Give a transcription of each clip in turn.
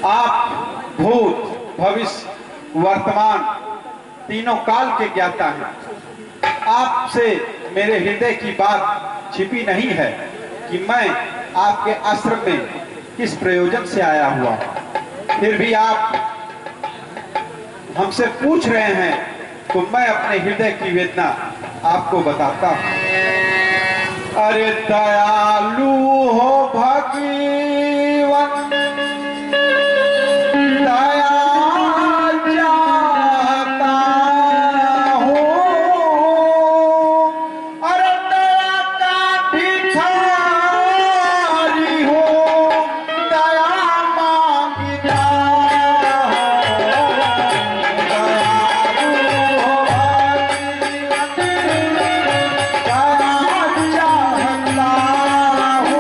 आप भूत, भविष्य, वर्तमान तीनों काल के ज्ञाता हैं। आपसे मेरे हृदय की बात छिपी नहीं है कि मैं आपके आश्रम में किस प्रयोजन से आया हुआ, फिर भी आप हमसे पूछ रहे हैं तो मैं अपने हृदय की वेदना आपको बताता हूं। अरे दयालु हो भगवान, दया चाहता हूं। अरे दया का भिखारी हो, दया मांगता हूं।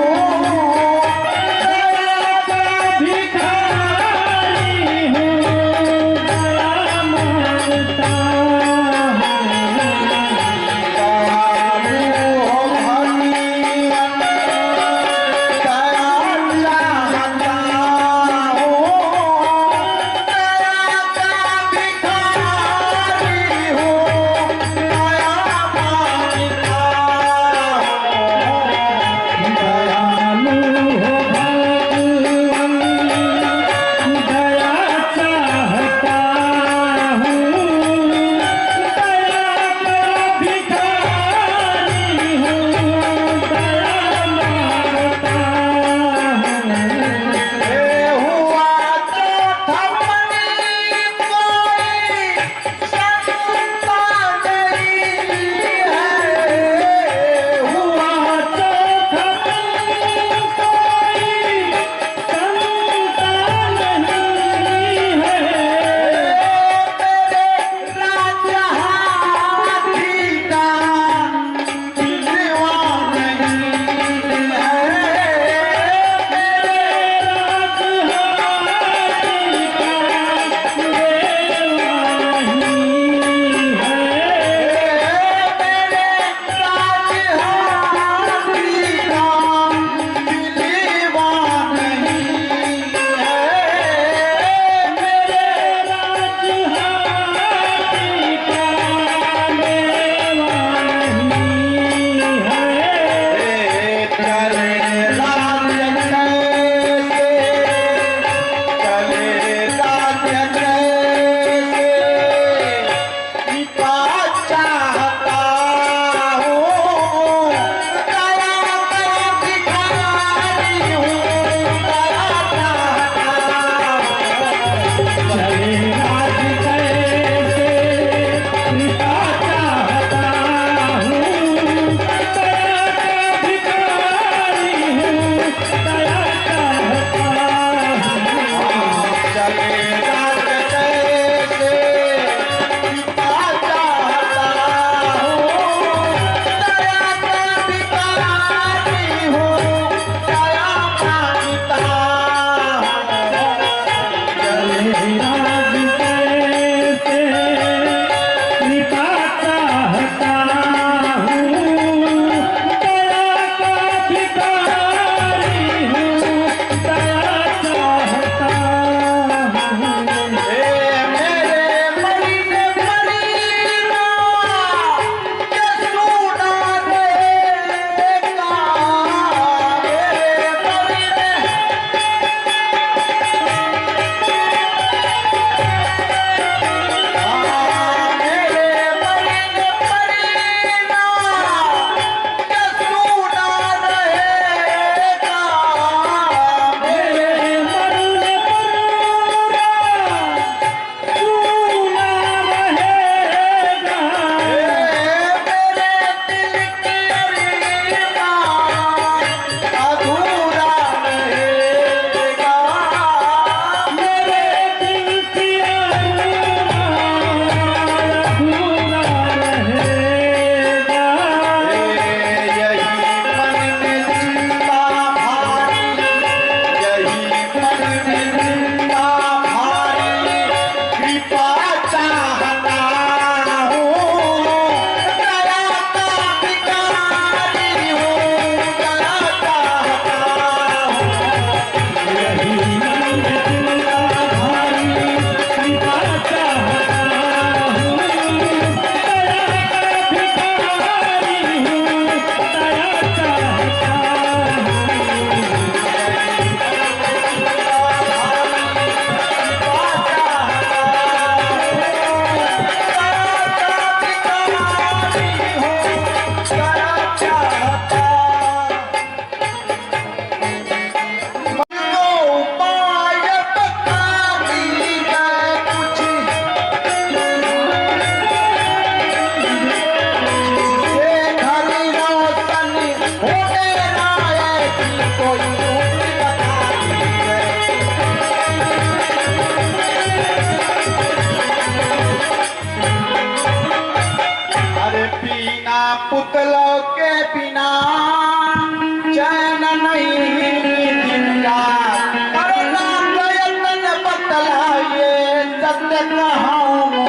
तक रहाऊं।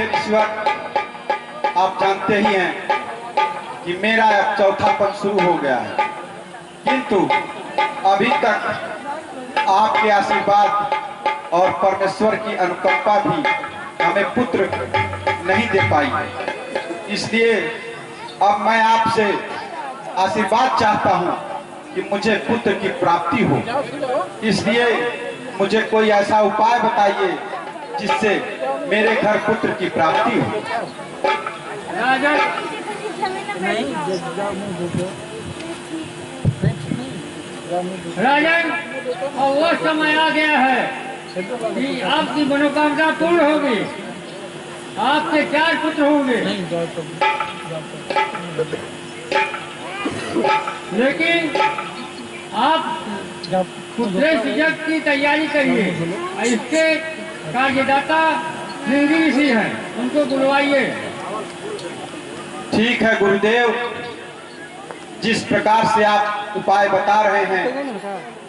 ईश्वर, आप जानते ही हैं कि मेरा अब चौथापन शुरू हो गया है, किंतु अभी तक आपके आशीर्वाद और परमेश्वर की अनुकंपा भी हमें पुत्र नहीं दे पाई है। इसलिए अब मैं आपसे आशीर्वाद चाहता हूं कि मुझे पुत्र की प्राप्ति हो। इसलिए मुझे कोई ऐसा उपाय बताइए जिससे मेरे घर पुत्र की प्राप्ति हो। राजन, और वो समय आ गया है कि आपकी मनोकामना पूर्ण होगी। आपके 4 पुत्र होंगे, लेकिन आप पुत्रेश यज्ञ की तैयारी करिए। इसके कार्यदाता श्रृंगी ऋषि हैं, उनको बुलवाइए। ठीक है गुरुदेव, जिस प्रकार से आप उपाय बता रहे हैं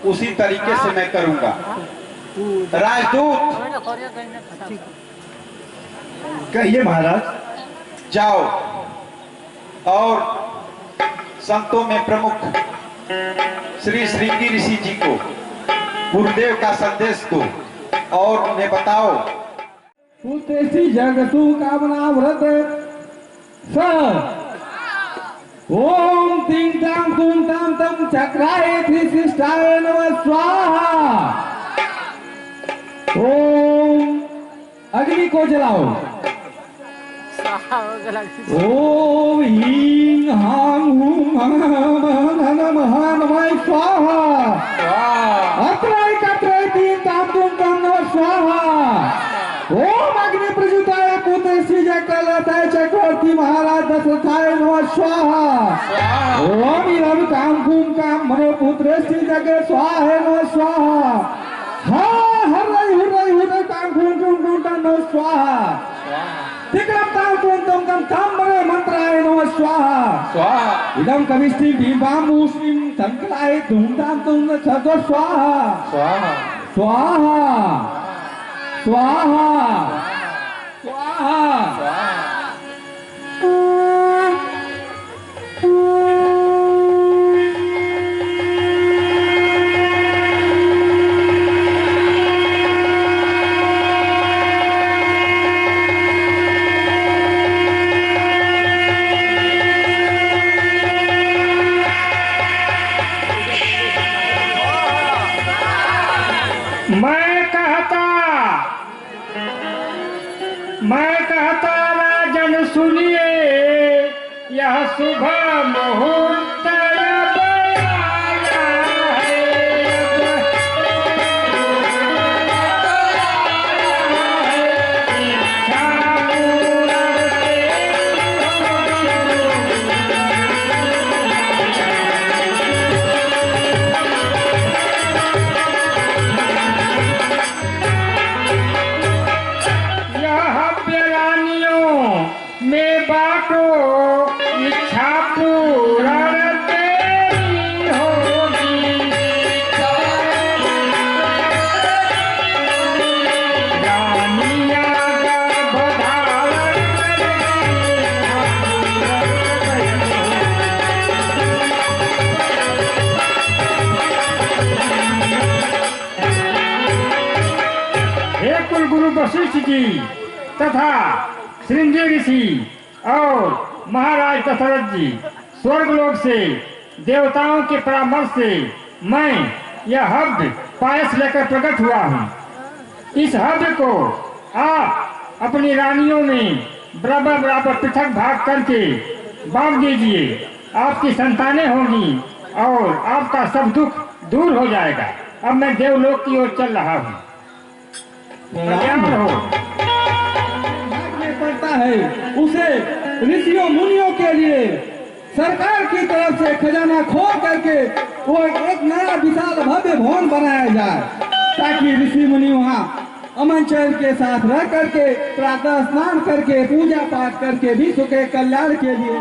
उसी तरीके से मैं करूंगा। राजदूत, कहिए महाराज। जाओ और संतों में प्रमुख श्री श्रृंगी ऋषि जी को गुरुदेव का संदेश दो और उन्हें बताओ। पुत्रेशी जगतु कामना व्रत स ओम तीं तां तुम तां तम चक्राय त्रिशिष्टाय नमः स्वाहा। ओम अग्नि को जलाओ। ओम हीं हां हूं नमः नमः स्वाहा। अत्राय कत्राय तीं तां तुम तां नमः स्वाहा। ओम अग्नि प्रजुताय पुत्र श्रीजकलताय चक्रवर्ती महाराज दशरथाय नमः स्वाहा। ओम इदं काम कुम काम मनो पुत्र श्रीजग स्वाहा नमः स्वाहा। हा हरै हुरै हुरै काम कुम कुम नमः स्वाहा। तिक्रम ताम तुम कम काम मनो मंत्राय नमः स्वाहा। इदं कविष्टि बिंबामुष्मिं संकलाय धूमधाम तुम सदो स्वाहा स्वाहा स्वाहा स्वाहा स्वाहा। मैं कहता राजन सुनिए, यह शुभ मुहूर्त अब आया में बाटो इच्छा पूरण तेरी होगी। रानिया गर्भधारण हे कुलगुरु वशिष्ठ जी तथा श्रृंगी ऋषि और महाराज दशरथ जी, स्वर्गलोक से देवताओं के परामर्श से मैं यह हव्य पायस लेकर प्रकट हुआ हूँ। इस हव्य को आप अपनी रानियों में बराबर बराबर पृथक भाग करके बांट दीजिए। आपकी संतानें होंगी और आपका सब दुख दूर हो जाएगा। अब मैं देवलोक की ओर चल रहा हूँ। कल्याण हो पड़ता है उसे ऋषियों मुनियों के लिए सरकार की तरफ से खजाना खोल करके वो एक नया विशाल भव्य भवन बनाया जाए, ताकि ऋषि मुनि वहाँ अमन चैन के साथ रह करके प्रातः स्नान करके पूजा पाठ करके विश्व के कल्याण के लिए